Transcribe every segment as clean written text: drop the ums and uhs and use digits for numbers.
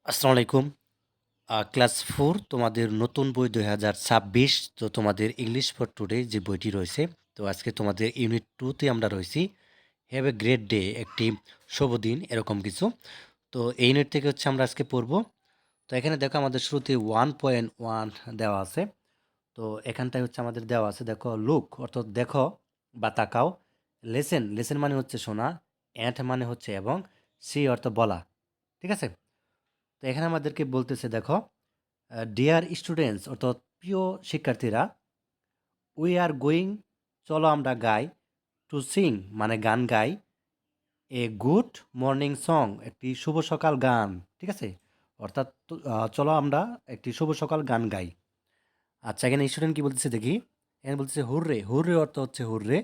আসসালামু আলাইকুম। ক্লাস 4 তোমাদের নতুন বই ২০২৬। তো তোমাদের ইংলিশ ফর টুডে যে বইটি রয়েছে, তো আজকে তোমাদের ইউনিট 2 তে আমরা রয়েছি। হ্যাভ এ গ্রেট ডে, একটি শুভ দিন, এরকম কিছু। তো এই ইউনিট থেকে হচ্ছে আমরা আজকে পড়ব। তো এখানে দেখো আমাদের শুরুতে 1.1 দেওয়া আছে। তো এখানটায় হচ্ছে আমাদের দেওয়া আছে, দেখো লুক অর্থাৎ দেখো বা তাকাও। লেসেন, লেসেন মানে হচ্ছে শোনা। অ্যান্ড মানে হচ্ছে এবং। সি অর্থ বলা। ঠিক আছে? তো এখানে আমাদেরকে বলতেছে, দেখো ডিয়ার স্টুডেন্টস অর্থাৎ প্রিয় শিক্ষার্থীরা, উই আর গোয়িং, চলো আমরা গাই, টু সিং মানে গান গাই, এ গুড মর্নিং সং একটি শুভ সকাল গান। ঠিক আছে? অর্থাৎ চলো আমরা একটি শুভ সকাল গান গাই। আচ্ছা, এখানে স্টুডেন্ট কি বলতেছে দেখি। এখানে বলতেছে হুররে, হুররে অর্থ হচ্ছে hurray.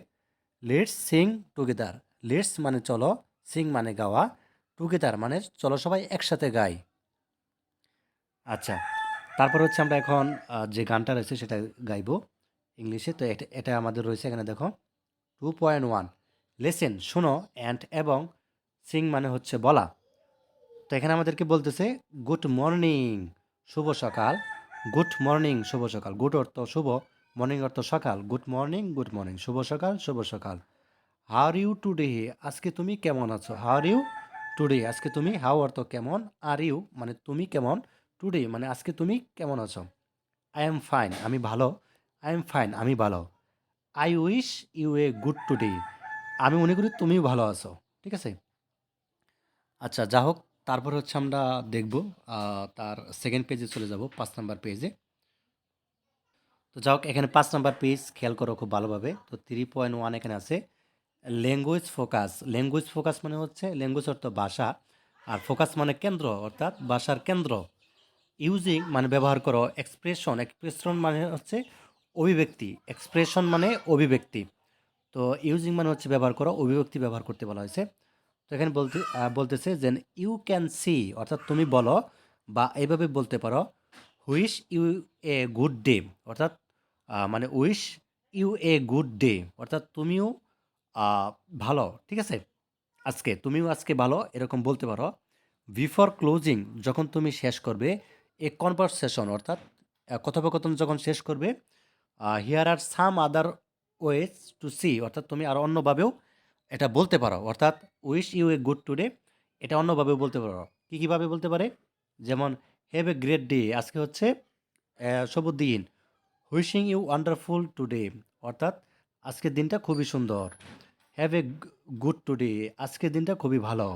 Let's sing together, let's মানে চলো, সিং মানে গাওয়া, টুগেদার মানে চলো সবাই একসাথে গাই। আচ্ছা, তারপর হচ্ছে আমরা এখন যে গানটা রয়েছে সেটা গাইবো ইংলিশে। তো এটা এটা আমাদের রয়েছে এখানে, দেখো 2.1 লেসেন শোনো, অ্যান্ড এবং, সিং মানে হচ্ছে বলা। তো এখানে আমাদেরকে বলতেছে গুড মর্নিং, শুভ সকাল। গুড মর্নিং শুভ সকাল, গুড অর্থ শুভ, মর্নিং অর্থ সকাল। গুড মর্নিং, গুড মর্নিং, শুভ সকাল, শুভ সকাল। হাউ আর ইউ টুডে, আজকে তুমি কেমন আছো। হাউ আর ইউ টুডে, আজকে তুমি, হাউ অর্থ কেমন, আর ইউ মানে তুমি কেমন, টুডে মানে আজকে তুমি কেমন আছো। আই এম ফাইন, আমি ভালো। আই এম ফাইন, আমি ভালো। I wish you a good today, আমি মনে করি তুমিও ভালো আছো। ঠিক আছে? আচ্ছা, যা হোক, তারপর হচ্ছে আমরা দেখব তার সেকেন্ড পেজে চলে যাব, 5 নাম্বার পেজে। তো যা হোক, এখানে 5 নাম্বার পেজ খেয়াল করো খুব ভালোভাবে। তো 3.1 এখানে আছে ল্যাঙ্গুয়েজ ফোকাস। ল্যাঙ্গুয়েজ ফোকাস মানে হচ্ছে, ল্যাঙ্গুয়েজ অর্থ ভাষা, আর ফোকাস মানে কেন্দ্র অর্থাৎ ভাষার কেন্দ্র। ইউজিং মানে ব্যবহার করো, এক্সপ্রেশন, এক্সপ্রেশন মানে হচ্ছে অভিব্যক্তি, এক্সপ্রেশন মানে অভিব্যক্তি। তো ইউজিং মানে হচ্ছে ব্যবহার করো, অভিব্যক্তি ব্যবহার করতে বলা হয়েছে। তো এখানে বলতেছে যে ইউ ক্যান সি অর্থাৎ তুমি বলো, বা এইভাবে বলতে পারো wish you a good day অর্থাৎ মানে wish you a good day অর্থাৎ তুমিও আহ, ভালো। ঠিক আছে? আজকে তুমিও আজকে ভালো, এরকম বলতে পারো। বিফোর ক্লোজিং যখন তুমি শেষ করবে, এ কনভারসেশন অর্থাৎ কথোপকথন যখন শেষ করবে, here are some other ways to see অর্থাৎ তুমি আরও অন্যভাবেও এটা বলতে পারো। অর্থাৎ wish you a good today এটা অন্যভাবেও বলতে পারো। কী কীভাবে বলতে পারে? যেমন হ্যাভ এ গ্রেট ডে, আজকে হচ্ছে শুভ দিন। উইশিং ইউ ওয়ান্ডারফুল টুডে অর্থাৎ আজকের দিনটা খুবই সুন্দর। হ্যাভ এ গুড টুডে, আজকের দিনটা খুবই ভালো।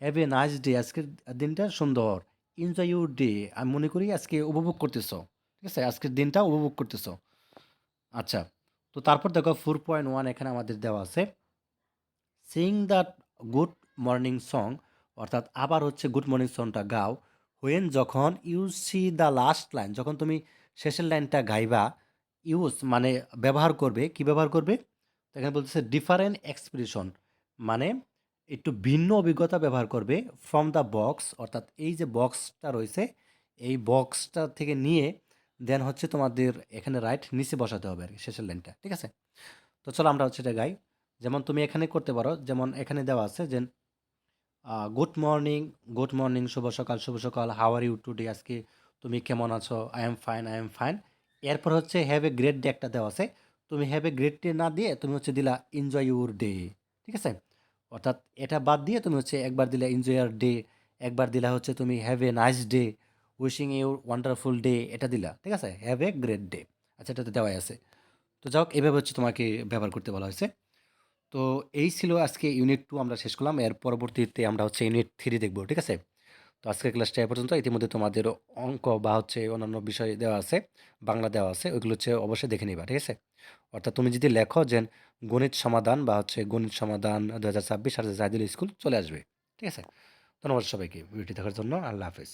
হ্যাভ এ নাইস ডে, আজকের দিনটা সুন্দর। এনজয় ইউর ডে, আমি মনে করি আজকে উপভোগ করতেছো। ঠিক আছে? আজকের দিনটা উপভোগ করতেছো। আচ্ছা, তো তারপর দেখো 4.1 এখানে আমাদের দেওয়া আছে Singh the good morning song অর্থাৎ আবার হচ্ছে গুড মর্নিং সংটা গাও। হোয়েন যখন, use C the last line যখন তুমি শেষের লাইনটা গাইবা। ইউজ মানে ব্যবহার করবে, কি ব্যবহার করবে? তো এখানে বলতেছে ডিফারেন্ট এক্সপ্রেশন মানে একটু ভিন্ন অভিজ্ঞতা ব্যবহার করবে। ফ্রম দ্য বক্স অর্থাৎ এই যে বক্সটা রয়েছে, এই বক্সটা থেকে নিয়ে দেন হচ্ছে তোমাদের এখানে রাইট নিচে বসাতে হবে আর কি, শেষের লাইনটা। ঠিক আছে? তো চলো আমরা হচ্ছে এটা গাই। যেমন তুমি এখানে করতে পারো, যেমন এখানে দেওয়া আছে যে গুড মর্নিং, গুড মর্নিং, শুভ সকাল, শুভ সকাল। হাউ আর ইউ টুডে, আজকে তুমি কেমন আছো। I am fine, I am fine. এরপর হচ্ছে হ্যাভ এ গ্রেট ডে একটা দেওয়া আছে। তুমি হ্যাভ এ গ্রেট ডে না দিয়ে তুমি হচ্ছে দিলা এনজয় ইউর ডে। ঠিক আছে? অর্থাৎ এটা বাদ দিয়ে তুমি হচ্ছে একবার দিলা এনজয় ইয়ার ডে, একবার দিলা হচ্ছে তুমি have a nice day, wishing you wonderful day, এটা দিলা। ঠিক আছে? Have a great day. আচ্ছা, এটা তো দেওয়াই আছে। তো যাই হোক, এভাবে হচ্ছে তোমাকে ব্যবহার করতে বলা হয়েছে। তো এই ছিল আজকে ইউনিট 2 আমরা শেষ করলাম। এর পরবর্তীতে আমরা হচ্ছে ইউনিট 3 দেখব। ঠিক আছে? তো আজকের ক্লাসটা এ পর্যন্ত। ইতিমধ্যে তোমাদের অঙ্ক বা হচ্ছে অন্যান্য বিষয় দেওয়া আছে, বাংলা দেওয়া আছে, ওইগুলো হচ্ছে অবশ্যই দেখে নিবা। ঠিক আছে? অর্থাৎ তুমি যদি লেখো যে গণিত সমাধান বা হচ্ছে গণিত সমাধান 2026 আর জাহিদুল স্কুল চলে আসবে। ঠিক আছে? ধন্যবাদ সবাইকে ভিডিওটি দেখার জন্য। আল্লাহ হাফেজ।